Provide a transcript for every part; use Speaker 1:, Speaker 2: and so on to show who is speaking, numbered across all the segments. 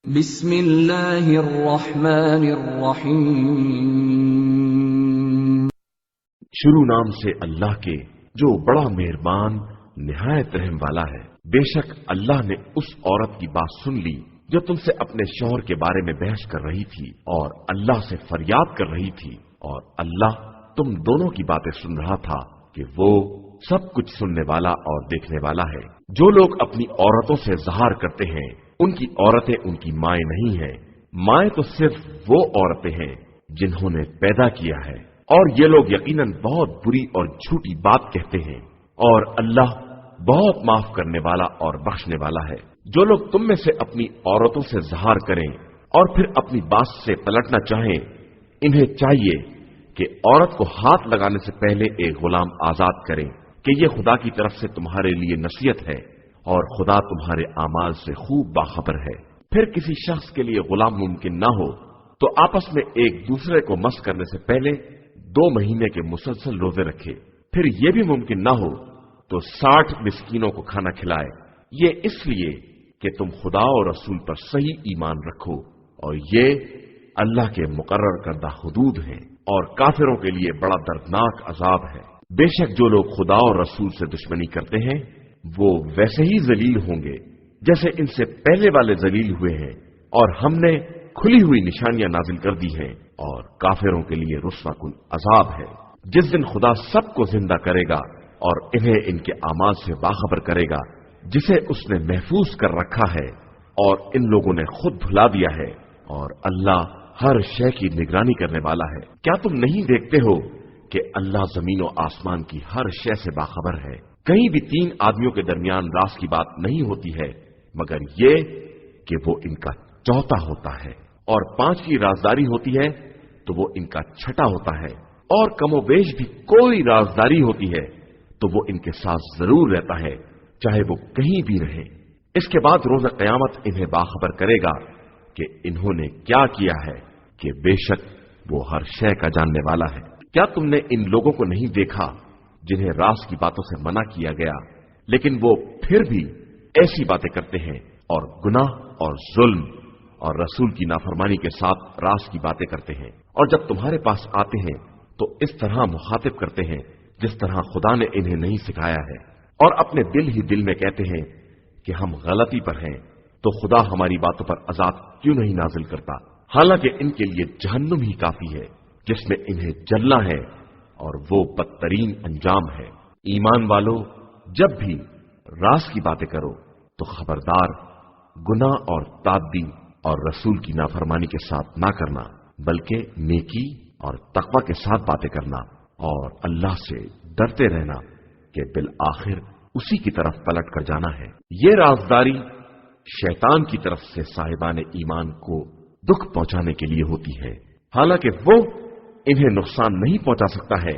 Speaker 1: بسم اللہ الرحمن الرحیم۔
Speaker 2: شروع نام سے اللہ کے جو بڑا مہربان نہایت رحم والا ہے۔ بے شک اللہ نے اس عورت کی بات سن لی جو تم سے اپنے شوہر کے بارے میں بحث کر رہی تھی اور اللہ سے فریاد کر رہی تھی، اور اللہ تم دونوں کی باتیں سن رہا تھا کہ وہ سب کچھ سننے والا اور دیکھنے والا ہے۔ جو لوگ اپنی عورتوں سے اظہار کرتے ہیں ان کی عورتیں ان کی مائیں نہیں ہیں، مائیں تو صرف وہ عورتیں ہیں جنہوں نے پیدا کیا ہے، اور یہ لوگ یقیناً بہت بری اور جھوٹی بات کہتے ہیں، اور اللہ بہت معاف کرنے والا اور بخشنے والا ہے۔ جو لوگ تم میں سے اپنی عورتوں سے اظہار کریں اور پھر اپنی بات سے پلٹنا چاہیں، انہیں چاہیے کہ عورت کو ہاتھ لگانے سے پہلے ایک غلام آزاد کریں کہ یہ خدا کی طرف سے تمہارے لیے نصیحت ہے، اور خدا تمہارے اعمال سے خوب باخبر ہے۔ پھر کسی شخص کے لیے غلام ممکن نہ ہو تو آپس میں ایک دوسرے کو مس کرنے سے پہلے 2 مہینے کے مسلسل روزے رکھے۔ پھر یہ بھی ممکن نہ ہو تو 60 مسکینوں کو کھانا کھلائے، یہ اس لیے کہ تم خدا اور رسول پر صحیح ایمان رکھو، اور یہ اللہ کے مقرر کردہ حدود ہیں، اور کافروں کے لیے بڑا دردناک عذاب ہے۔ بے شک جو لوگ خدا اور رسول سے دشمنی کرتے ہیں وہ ویسے ہی ذلیل ہوں گے جیسے ان سے پہلے والے ذلیل ہوئے ہیں، اور ہم نے کھلی ہوئی نشانیاں نازل کر دی ہیں، اور کافروں کے لیے رسوا کن عذاب ہے۔ جس دن خدا سب کو زندہ کرے گا اور انہیں ان کے اعمال سے باخبر کرے گا جسے اس نے محفوظ کر رکھا ہے، اور ان لوگوں نے خود بھلا دیا ہے، اور اللہ ہر شے کی نگرانی کرنے والا ہے۔ کیا تم نہیں دیکھتے ہو کہ اللہ زمین و آسمان کی ہر شے سے باخبر ہے؟ کہیں بھی 3 آدمیوں کے درمیان راز کی بات نہیں ہوتی ہے مگر یہ کہ وہ ان کا چوتھا ہوتا ہے، اور 5 کی رازداری ہوتی ہے تو وہ ان کا چھٹا ہوتا ہے، اور کم و بیش بھی کوئی رازداری ہوتی ہے تو وہ ان کے ساتھ ضرور رہتا ہے چاہے وہ کہیں بھی رہے۔ اس کے بعد روز قیامت انہیں باخبر کرے گا کہ انہوں نے کیا کیا ہے، کہ بے شک وہ ہر شے کا جاننے والا ہے۔ کیا تم نے ان لوگوں کو نہیں دیکھا جنہیں راز کی باتوں سے منع کیا گیا لیکن وہ پھر بھی ایسی باتیں کرتے ہیں، اور گناہ اور ظلم اور رسول کی نافرمانی کے ساتھ راز کی باتیں کرتے ہیں، اور جب تمہارے پاس آتے ہیں تو اس طرح مخاطب کرتے ہیں جس طرح خدا نے انہیں نہیں سکھایا ہے، اور اپنے دل ہی دل میں کہتے ہیں کہ ہم غلطی پر ہیں تو خدا ہماری باتوں پر عذاب کیوں نہیں نازل کرتا، حالانکہ ان کے لیے جہنم ہی کافی ہے جس میں انہیں جلنا ہے، اور وہ بدترین انجام ہے۔ ایمان والو، جب بھی راز کی باتیں کرو تو خبردار گناہ اور تعدی اور رسول کی نافرمانی کے ساتھ نہ کرنا، بلکہ نیکی اور تقوی کے ساتھ باتیں کرنا، اور اللہ سے ڈرتے رہنا کہ بالآخر اسی کی طرف پلٹ کر جانا ہے۔ یہ رازداری شیطان کی طرف سے صاحبان ایمان کو دکھ پہنچانے کے لیے ہوتی ہے، حالانکہ وہ انہیں نقصان نہیں پہنچا سکتا ہے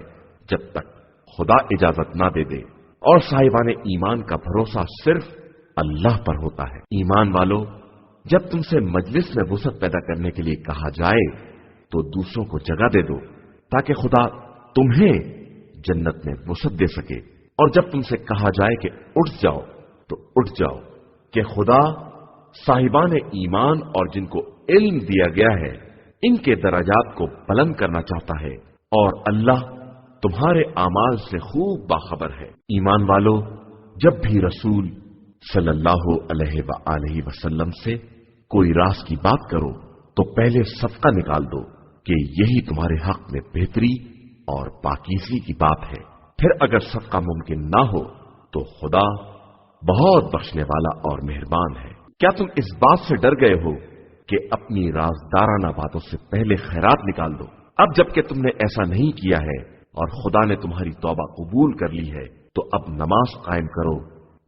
Speaker 2: جب تک خدا اجازت نہ دے دے، اور صاحبان ایمان کا بھروسہ صرف اللہ پر ہوتا ہے۔ ایمان والو، جب تم سے مجلس میں وسعت پیدا کرنے کے لیے کہا جائے تو دوسروں کو جگہ دے دو تاکہ خدا تمہیں جنت میں وسعت دے سکے، اور جب تم سے کہا جائے کہ اٹھ جاؤ تو اٹھ جاؤ، کہ خدا صاحبان ایمان اور جن کو علم دیا گیا ہے ان کے درجات کو بلند کرنا چاہتا ہے، اور اللہ تمہارے اعمال سے خوب باخبر ہے۔ ایمان والو، جب بھی رسول صلی اللہ علیہ وآلہ وسلم سے کوئی راز کی بات کرو تو پہلے صدقہ نکال دو کہ یہی تمہارے حق میں بہتری اور پاکیزگی کی بات ہے، پھر اگر صدقہ ممکن نہ ہو تو خدا بہت بخشنے والا اور مہربان ہے۔ کیا تم اس بات سے ڈر گئے ہو کہ اپنی رازدارانہ باتوں سے پہلے خیرات نکال دو؟ اب جبکہ تم نے ایسا نہیں کیا ہے اور خدا نے تمہاری توبہ قبول کر لی ہے تو اب نماز قائم کرو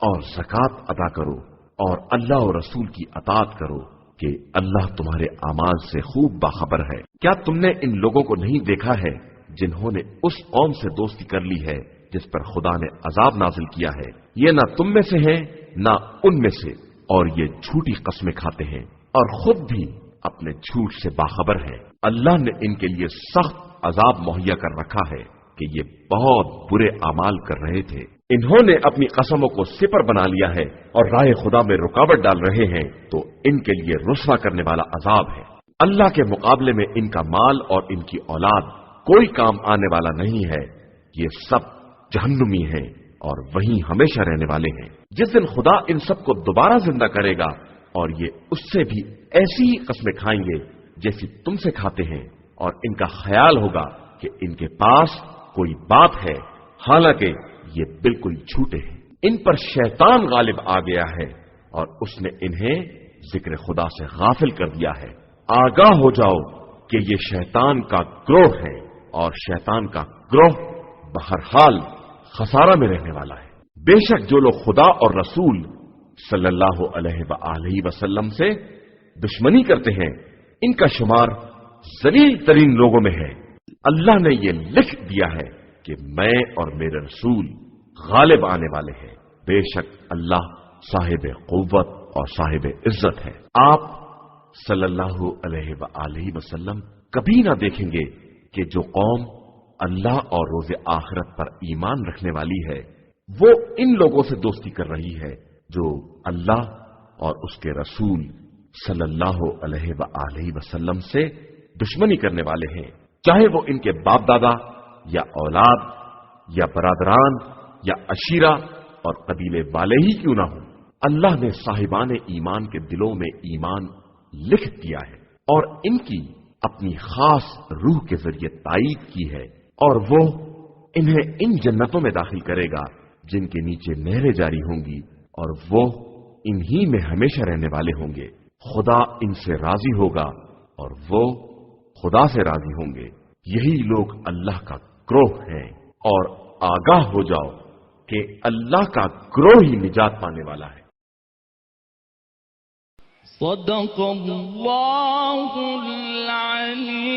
Speaker 2: اور زکوٰۃ ادا کرو اور اللہ اور رسول کی اطاعت کرو کہ اللہ تمہارے اعمال سے خوب باخبر ہے۔ کیا تم نے ان لوگوں کو نہیں دیکھا ہے جنہوں نے اس قوم سے دوستی کر لی ہے جس پر خدا نے عذاب نازل کیا ہے؟ یہ نہ تم میں سے ہیں نہ ان میں سے، اور یہ جھوٹی قسمیں کھاتے ہیں اور خود بھی اپنے جھوٹ سے باخبر ہے۔ اللہ نے ان کے لیے سخت عذاب مہیا کر رکھا ہے کہ یہ بہت برے اعمال کر رہے تھے۔ انہوں نے اپنی قسموں کو سپر بنا لیا ہے اور راہ خدا میں رکاوٹ ڈال رہے ہیں، تو ان کے لیے رسوا کرنے والا عذاب ہے۔ اللہ کے مقابلے میں ان کا مال اور ان کی اولاد کوئی کام آنے والا نہیں ہے، یہ سب جہنمی ہیں اور وہیں ہمیشہ رہنے والے ہیں۔ جس دن خدا ان سب کو دوبارہ زندہ کرے گا اور یہ اس سے بھی ایسی ہی قسمیں کھائیں گے جیسی تم سے کھاتے ہیں، اور ان کا خیال ہوگا کہ ان کے پاس کوئی بات ہے، حالانکہ یہ بالکل جھوٹے ہیں۔ ان پر شیطان غالب آ گیا ہے اور اس نے انہیں ذکر خدا سے غافل کر دیا ہے۔ آگاہ ہو جاؤ کہ یہ شیطان کا گروہ ہے اور شیطان کا گروہ بہرحال خسارہ میں رہنے والا ہے۔ بے شک جو لوگ خدا اور رسول صلی اللہ علیہ وآلہ وسلم سے دشمنی کرتے ہیں، ان کا شمار ذلیل ترین لوگوں میں ہے۔ اللہ نے یہ لکھ دیا ہے کہ میں اور میرے رسول غالب آنے والے ہیں۔ بے شک اللہ صاحب قوت اور صاحب عزت ہے۔ آپ صلی اللہ علیہ وآلہ وسلم کبھی نہ دیکھیں گے کہ جو قوم اللہ اور روز آخرت پر ایمان رکھنے والی ہے وہ ان لوگوں سے دوستی کر رہی ہے جو اللہ اور اس کے رسول صلی اللہ علیہ وآلہ وسلم سے دشمنی کرنے والے ہیں، چاہے وہ ان کے باپ دادا یا اولاد یا برادران یا عشیرہ اور قبیلے والے ہی کیوں نہ ہوں۔ اللہ نے صاحبان ایمان کے دلوں میں ایمان لکھ دیا ہے اور ان کی اپنی خاص روح کے ذریعے تائید کی ہے، اور وہ انہیں ان جنتوں میں داخل کرے گا جن کے نیچے نہریں جاری ہوں گی، اور وہ انہی میں ہمیشہ رہنے والے ہوں گے۔ خدا ان سے راضی ہوگا اور وہ خدا سے راضی ہوں گے۔ یہی لوگ اللہ کا گروہ ہیں، اور آگاہ ہو جاؤ کہ اللہ کا گروہ ہی نجات پانے والا ہے۔
Speaker 3: صدق اللہ العلی